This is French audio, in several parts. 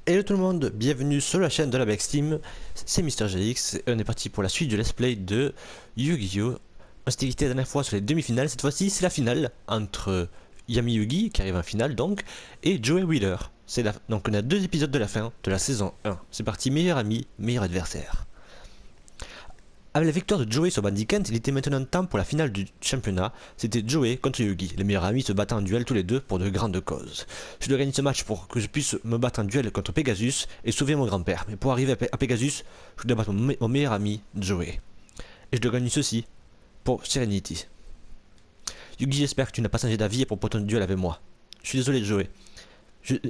Hello tout le monde, bienvenue sur la chaîne de la Back Team, c'est MrGX et on est parti pour la suite du let's play de Yu-Gi-Oh! On s'était quitté la dernière fois sur les demi-finales, cette fois-ci c'est la finale entre Yami Yugi, qui arrive en finale donc, et Joey Wheeler. Donc on a deux épisodes de la fin de la saison 1, c'est parti, meilleur ami, meilleur adversaire. Avec la victoire de Joey sur Bandicant, il était maintenant temps pour la finale du championnat. C'était Joey contre Yugi, les meilleurs amis se battant en duel tous les deux pour de grandes causes. Je dois gagner ce match pour que je puisse me battre en duel contre Pegasus et sauver mon grand-père. Mais pour arriver à Pegasus, je dois battre mon meilleur ami, Joey. Et je dois gagner ceci pour Serenity. Yugi, j'espère que tu n'as pas changé d'avis pour ton duel avec moi. Je suis désolé, Joey.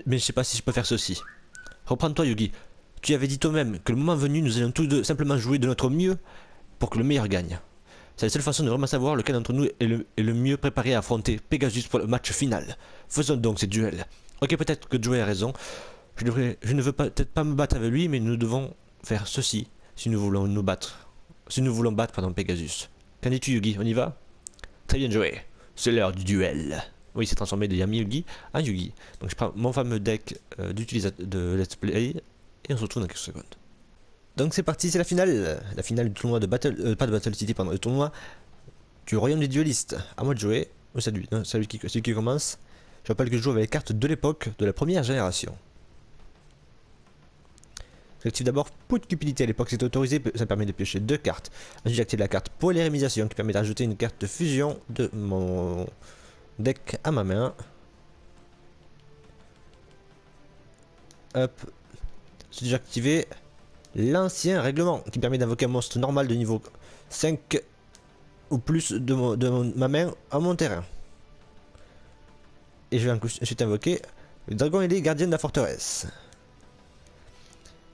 Mais je sais pas si je peux faire ceci. Reprends-toi, Yugi. Tu avais dit toi-même que le moment venu, nous allions tous deux simplement jouer de notre mieux pour que le meilleur gagne. C'est la seule façon de vraiment savoir lequel d'entre nous est le mieux préparé à affronter Pegasus pour le match final. Faisons donc ces duels. Ok, peut-être que Joey a raison. Je ne veux peut-être pas me battre avec lui, mais nous devons faire ceci si nous voulons nous battre. Si nous voulons battre pendant Pegasus. Qu'en dis-tu, Yugi? On y va? Très bien, Joey. C'est l'heure du duel. Oui, il s'est transformé de Yami Yugi en Yugi. Donc je prends mon fameux deck d'utilisateur de Let's Play et on se retrouve dans quelques secondes. Donc c'est parti, c'est la finale du tournoi de Battle, pas de Battle City, pardon, le tournoi du royaume des duellistes. À moi de jouer, oh, c'est lui, non, c'est lui qui commence. Je rappelle que je joue avec les cartes de l'époque, de la première génération. J'active d'abord Pot de cupidité, à l'époque c'est autorisé, ça permet de piocher deux cartes. Ensuite j'active la carte Polyrémisation qui permet d'ajouter une carte de fusion de mon deck à ma main. Hop, c'est déjà activé. L'ancien règlement qui permet d'invoquer un monstre normal de niveau 5 ou plus de ma main à mon terrain. Et je vais ensuite invoquer le dragon ailé gardien de la forteresse.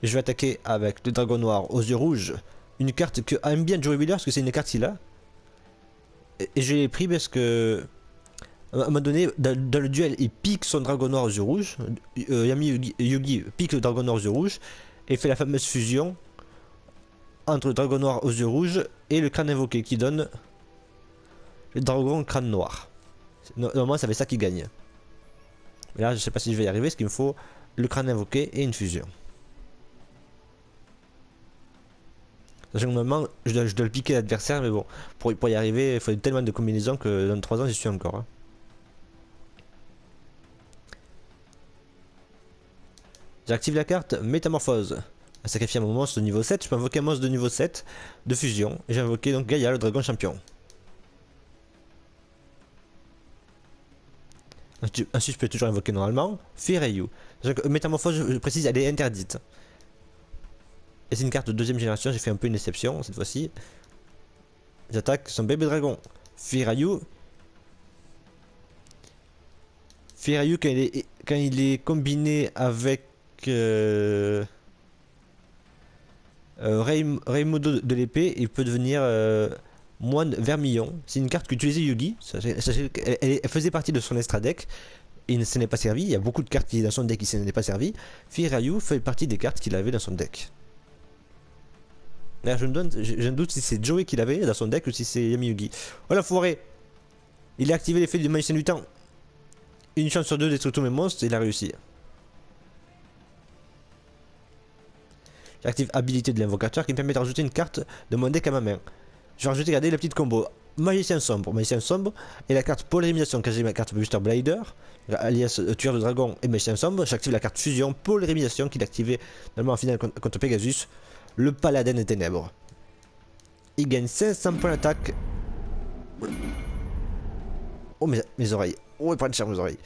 Et je vais attaquer avec le dragon noir aux yeux rouges. Une carte que aime bien Joey Wheeler parce que c'est une carte qu'il a. Et je l'ai pris parce que à un moment donné, dans le duel, il pique son dragon noir aux yeux rouges. Yami Yugi pique le dragon noir aux yeux rouges. Et fait la fameuse fusion entre le dragon noir aux yeux rouges et le crâne invoqué qui donne le dragon crâne noir. Normalement ça fait ça qui gagne. Mais là je sais pas si je vais y arriver, parce qu'il me faut le crâne invoqué et une fusion. Sachant que normalement je dois le piquer l'adversaire, mais bon, pour y arriver il faut tellement de combinaisons que dans 3 ans j'y suis encore. Hein. J'active la carte Métamorphose. À sacrifier mon monstre de niveau 7, je peux invoquer un monstre de niveau 7 de fusion. Et j'ai invoqué donc Gaïa, le dragon champion. Ensuite, je peux toujours invoquer normalement Fireyu. Métamorphose, je précise, elle est interdite. Et c'est une carte de deuxième génération, j'ai fait un peu une exception cette fois-ci. J'attaque son bébé dragon. Fireyu. Fireyu, quand il est combiné avec Raimundo de l'épée, il peut devenir moine vermillon. C'est une carte qu'utilisait Yugi. Elle faisait partie de son extra deck. Il ne s'en est pas servi. Il y a beaucoup de cartes qui dans son deck qui ne s'en est pas servi. Fireyu fait partie des cartes qu'il avait dans son deck. Là, j'ai un doute si c'est Joey qui l'avait dans son deck ou si c'est Yami Yugi. Oh la forêt! Il a activé l'effet du magicien du temps. Une chance sur deux de détruire tous mes monstres, il a réussi. J'active habilité de l'invocateur qui me permet de rajouter une carte de mon deck à ma main. Je vais rajouter, regardez, la petite combo Magicien sombre. Magicien sombre et la carte Polyrémisation. Quand j'ai ma carte Booster Blader, alias tueur de dragon et Magicien sombre, j'active la carte Fusion Polyrémisation qui est activée normalement en finale contre Pegasus, le paladin des ténèbres. Il gagne 500 points d'attaque. Oh mes oreilles. Oh il prend cher mes oreilles.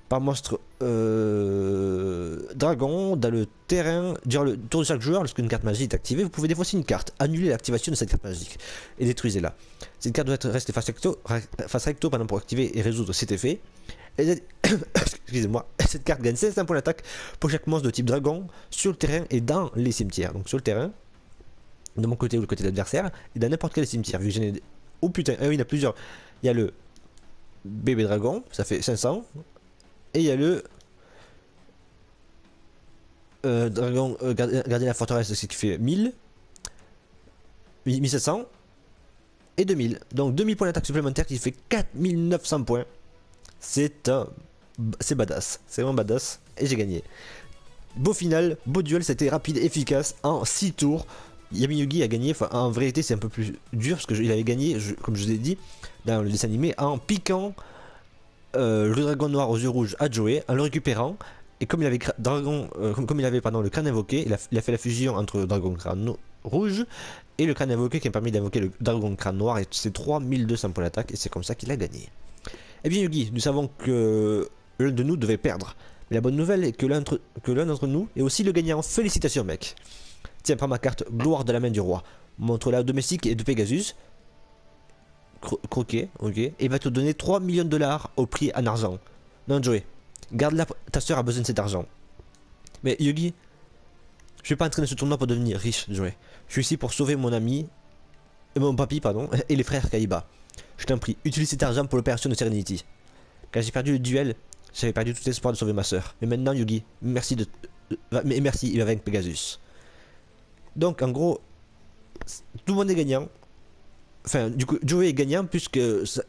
Par monstre dragon dans le terrain durant le tour de chaque joueur. Lorsqu'une carte magique est activée, vous pouvez défausser une carte, annuler l'activation de cette carte magique et détruisez-la. Cette carte doit être restée face recto pour activer et résoudre cet effet. Excusez-moi. Cette carte gagne 500 points d'attaque pour chaque monstre de type dragon sur le terrain et dans les cimetières. Donc sur le terrain, de mon côté ou le côté de l'adversaire, et dans n'importe quel cimetière. Vu que j'en ai... Oh putain, oui, il y en a plusieurs. Il y a le bébé dragon, ça fait 500. Et il y a le dragon gardien de la forteresse, ce qui fait 1000, 1700 et 2000. Donc 2000 points d'attaque supplémentaires qui fait 4900 points. C'est badass, c'est vraiment badass. Et j'ai gagné. Beau final, beau duel, c'était rapide, efficace, en 6 tours. Yami Yugi a gagné, enfin en vérité c'est un peu plus dur parce qu'il avait gagné, comme je vous ai dit, dans le dessin animé, en piquant le dragon noir aux yeux rouges à Joey, en le récupérant. Et comme il avait, comme il avait le crâne invoqué, il a fait la fusion entre le dragon crâne rouge et le crâne invoqué qui a permis d'invoquer le dragon crâne noir, et c'est 3200 points d'attaque, et c'est comme ça qu'il a gagné. Eh bien Yugi, nous savons que l'un de nous devait perdre. Mais la bonne nouvelle est que l'un d'entre nous est aussi le gagnant. Félicitations mec. Tiens, prends ma carte gloire de la main du roi. Montre-la domestique et de Pegasus. Croquet, ok. Et il va te donner 3 millions de dollars au prix en argent. Non Joey, garde-la, ta soeur a besoin de cet argent. Mais Yugi, je vais pas entraîner ce tournoi pour devenir riche, Joey. Je suis ici pour sauver mon ami, mon papy, pardon, et les frères Kaiba. Je t'en prie, utilise cet argent pour l'opération de Serenity. Quand j'ai perdu le duel, j'avais perdu tout espoir de sauver ma soeur. Mais maintenant, Yugi, merci, il va avec Pegasus. Donc, en gros, tout le monde est gagnant. Enfin, du coup, Joey est gagnant puisque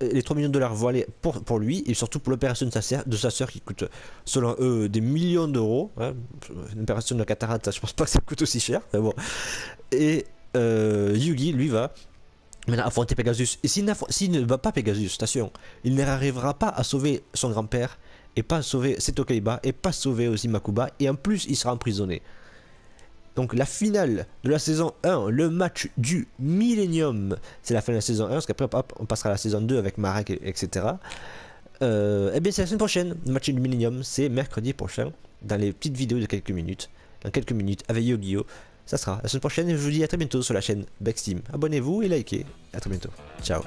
les 3 millions de dollars vont aller pour lui et surtout pour l'opération de sa sœur qui coûte, selon eux, des millions d'euros. Hein. Une opération de la cataracte, je pense pas que ça coûte aussi cher. Mais bon. Et Yugi, lui, va maintenant affronter Pegasus. Et s'il ne bat pas Pegasus, attention, il n'arrivera pas à sauver son grand-père, et pas à sauver Seto Kaiba, et pas à sauver aussi Makuba, et en plus il sera emprisonné. Donc la finale de la saison 1, le match du Millennium, c'est la fin de la saison 1, parce qu'après on passera à la saison 2 avec Marek, etc. Et bien c'est la semaine prochaine, le match du Millennium, c'est mercredi prochain, dans les petites vidéos de quelques minutes, avec Yu-Gi-Oh! Ça sera la semaine prochaine, et je vous dis à très bientôt sur la chaîne Backsteam. Abonnez-vous et likez, à très bientôt, ciao.